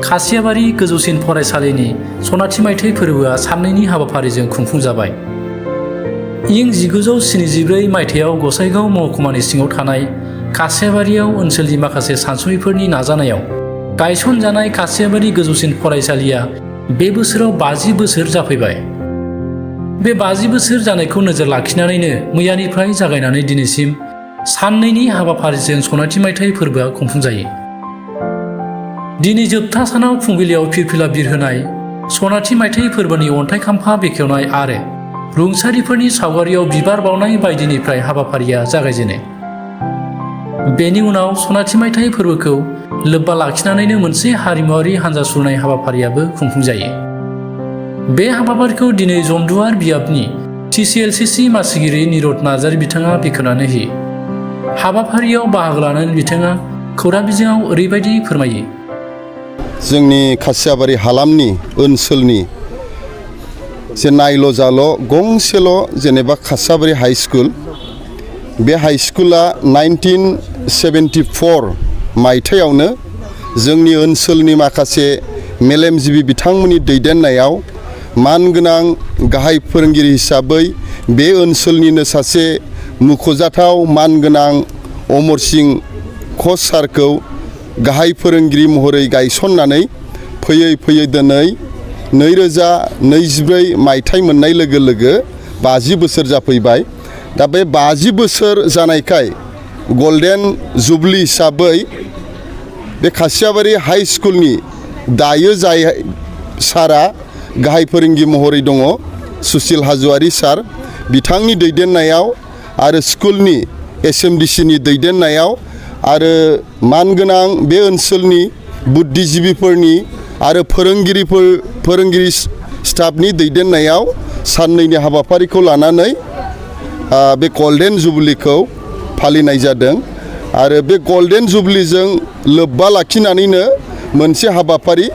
खासियाबारि गोजौसिन फरायसालिनि सनाथि मायथाइ फोरबोआ साननैनि हाबाफारिजों खुंफुंजाबाय। इं 1974 मायथाइयाव गसाइगाव महकुमानि सिङाव थानाय खासियाबारियाव ओनसोलनि माखासे सानसुमैफोरनि नाजानायाव गायसनजानाय खासियाबारि गोजौसिन फरायसालिया बे बोसोराव 50 बोसोर जाफैबाय। बे 50 बोसोर जानायखौ नोजोर लाखिनानैनो मैयानिफ्राय जागायनानै दिनैसिम साननैनि हाबाफारिजों सनाथि मायथाइ फोरबोआ खुंफुंजायो। दिनै जोबथा सानाव फुंबिलियाव फिरफिला बिरहोनाय, सनाथि मायथाइ फोरबोनि अन्थाइ खाम्फा बेखेवनाय आरो रुंसारिफोरनि सावगारियाव बिबार बावनाय बायदिनिफ्राय हाबाफारिया जागायजेनो। बेनि उनाव सनाथि मायथाइ फोरबोखौ लोब्बा लाखिनानैनो मोनसे हारिमुआरि हान्जा सुरनाय हाबाफारियाबो खुंफुंजायो। बे हाबाफारिखौ दिनै जमदुवार बियाबनि TCLCC मासिगिरि निरद नार्जारी बिथाङा बेखेवनानै होयो। हाबाफारियाव बाहागो लानानै बिथाङा खौरां बिजोङाव ओरैबायदि फोरमायो। जोंनि खासियाबारि हालामनि ओनसोलनि जे नायल' जाल' गंसेल' जेनेबा खासियाबारि हाइ स्कुल, बे हाइ स्कुला 1974 मायथाइयावनो जोंनि ओनसोलनि माखासे मेलेमजिबि बिथांमोननि दैदेननायाव मानगोनां गाहाय फोरोंगिरि हिसाबै बे ओनसोलनिनो सासे मुख'जाथाव मानगोनां अमर सिंह कच सारखौ गाहाय फोरोंगिरि महरै गायसननानै फैयै फैयै दिनै 2024 मायथाइ मोननाय लोगो लोगो 50 बोसोर जाफैबाय। दा बे 50 बोसोर जानायखाय गल्डेन जुबली हिसाबै बे खासियाबारि हाइ स्कुलनि दायो जाय सारा गाहाय फोरोंगिरि महरै दङ, सुसिल हाज'वारी सार, बिथांनि दैदेननायाव आरो स्कुलनि SMDCनि दैदेननायाव आरो मानगोनां बे ओनसोलनि बुद्धिजिबिफोरनि आरो फोरोंगिरि स्टाफनि दैदेननायाव साननैनि हाबाफारिखौ लानानै बे गल्डेन जुबलीखौ फालिनाय जादों। आरो बे गल्डेन जुबलीजों लोब्बा लाखिनानैनो मोनसे हाबाफारि,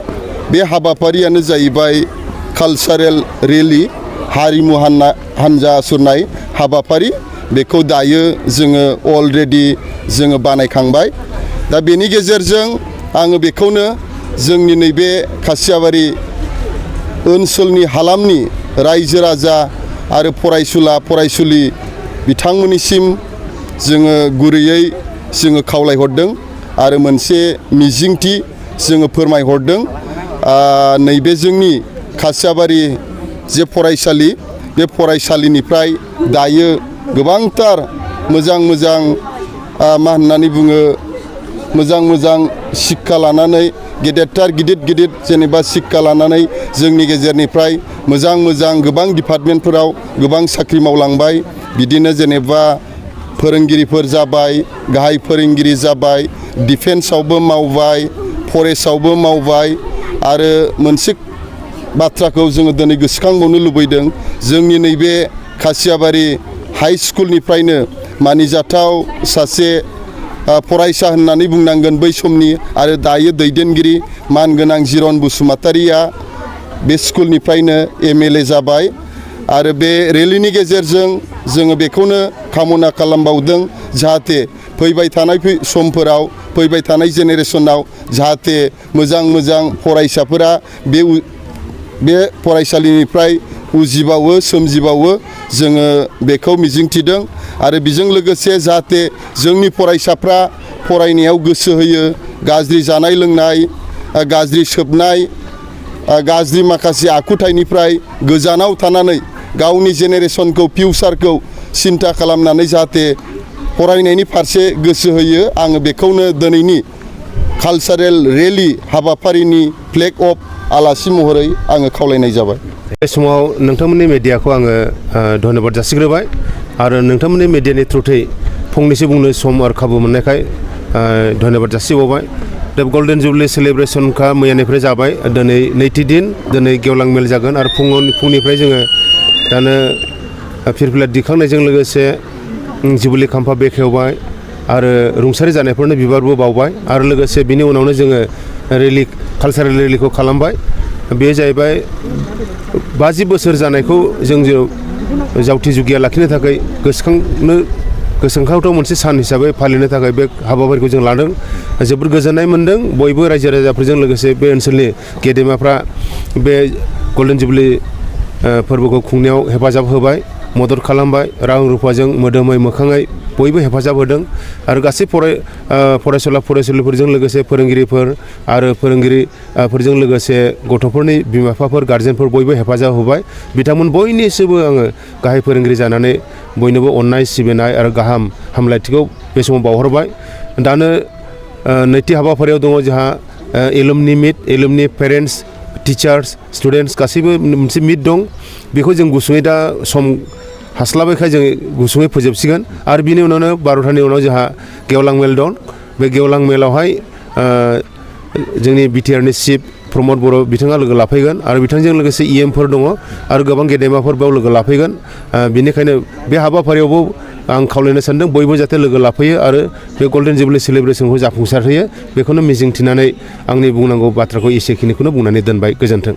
बे हाबाफारियानो जाहैबाय कालचारेल रेलि, हारिमु हान्जा सुरनाय हाबाफारि। बेखौ दायो जोङो अलरेडि जोङो बानायखांबाय। दा बेनि गेजेरजों आङो बेखौनो जोंनि नैबे खासियाबारि ओनसोलनि हालामनि रायजो राजा आरो फरायसुला फरायसुलि बिथांमोननिसिम जोङो गुरैयै जोङो खावलायहरदों आरो मोनसे मिजिंथि जोङो फोरमायहरदों। नैबे जोंनि खासियाबारि जे फरायसालि, बे फरायसालिनिफ्राय दायो गोबांथार मोजां मोजां मा होननानै बुङो, मोजां मोजां शिक्षा लानानै गिदिर जेनेबा शिक्षा लानानै जोंनि गेजेरनिफ्राय मोजां मोजां गोबां डिपार्टमेन्टफोराव गोबां साख्रि मावलांबाय। बिदिनो जेनेबा फोरोंगिरिफोर जाबाय, गाहाय फोरोंगिरि जाबाय, डिफेन्सआवबो मावबाय, फरेस्टआवबो मावबाय। आरो मोनसे बाथ्राखौ जोङो दिनै गोसोखांबावनो लुबैदों, जोंनि नैबे खासियाबारि हाइ स्कुलनिफ्रायनो मानिजाथाव सासे फरायसा होननानै बुंनांगोन बै समनि आरो दायो दैदेनगिरि मानगोनां जिरन बसुमतारिया बे स्कुलनिफ्रायनो MLA जाबाय। आरो बे रेलिनि गेजेरजों जोङो बेखौनो कामना खालामबावदों, जाहाथे फैबाय थानाय समफोराव, फैबाय थानाय जेनेरेसनाव जाहाथे मोजां मोजां फरायसाफोरा बे फरायसालिनिफ्राय उजिबावो, सोमजिबावो, जोङो बेखौ मिजिंथिदों। आरो बेजों लोगोसे जाहाथे जोंनि फरायसाफ्रा फरायनायाव गोसो होयो, गाज्रि जानाय लोंनाय, गाज्रि सोबनाय, गाज्रि माखासे आखुथायनिफ्राय गोजानाव थानानै गावनि जेनेरेसनखौ, फिउचारखौ सिन्था खालामनानै जाहाथे फरायनायनि फारसे गोसो होयो। आङो बेखौनो दिनैनि कालचारेल रेलि हाबाफारिनि फ्लेग अफ आलासि महरै आङो खावलायनाय जाबाय। बे समाव नोंथांमोननि मिडियाखौ आङो धन्यबाद जासिग्रोबाय आरो नोंथांमोननि मिडियानि थ्रुयै फंनैसो बुंनो सम आरो खाबु मोननायखाय धन्यबाद जासिबावबाय। दा गल्डेन जुबली सेलिब्रेसनखा मैयानिफ्राय जाबाय, दिनै नैथि दिन, दिनै गेवलां मेल जागोन आरो फुंनिफ्राय जोङो दानो फिरफिला दिखांनायजों लोगोसे जुबली खाम्फा बेखेवबाय आरो रुंसारि जानायफोरनो बिबारबो बावबाय आरो लोगोसे बिनि उनावनो जोङो रेलि, कालचारेल रेलिखौ खालामबाय। बे जाहैबाय 50 बोसोर जानायखौ जों जावथि जुगिया लाखिनो थाखाय गोसोखांनो गोसोखांथाव मोनसे सान हिसाबै फालिनो थाखाय बे हाबाफारिखौ जों लादों जोबोद गोजोननाय मोन्दों बयबो रायजो राजाफोरजों लोगोसे बे ओनसोलनि गेदेमाफ्रा बे गल्डेन जुबलि फोरबोखौ खुंनायाव हेफाजाब होबाय मदद खालामबाय रां रुफाजों मोदोमै मोखाङै बयबो हेफाजाब होदों आरो गासै फरायसुला फरायसुलिफोरजों लोगोसे फोरोंगिरिफोर आरो फोरोंगिरिफोरजों लोगोसे गथ'फोरनि बिमा बिफाफोर गारजेनफोर बयबो हेफाजाब होबाय बिथांमोन बयनिसिमबो आङो गाहाय फोरोंगिरि जानानै बयनोबो अननाय सिबिनाय आरो गाहाम हामलायथिखौ बे समाव बावहरबाय दानो नैथि हाबाफारियाव दङ जोंहा एलुमनि मिट एलुमनि पेरेन्टस टिचार्स स्टुडेन्टस गासैबो मोनसे मिट दं बेखौ जों गुसुङै दा सम हास्लाबैखाय जों गुसुङै फोजोबसिगोन आरो बिनि उनावनो 12थानि उनाव जोंहा गेवलां मेल दं बे गेवलां मेलावहाय जोंनि बिटिआरनि चिफ प्रमद बर' बिथाङा लोगो लाफैगोन आरो बिथांजों लोगोसे इएमफोर दङ आरो गोबां गेदेमाफोर बेयाव लोगो लाफैगोन बेनिखायनो बे हाबाफारियावबो आं खावलायनो सानदों बयबो जाहाथे लोगो लाफैयो आरो बे गल्डेन जुबलि सेलेब्रेसनखौ जाफुंसार होयो बेखौनो मिजिंथिनानै आंनि बुंनांगौ बाथ्राखौ एसेखिनिखौनो बुंनानै दोनबाय गोजोन्थों।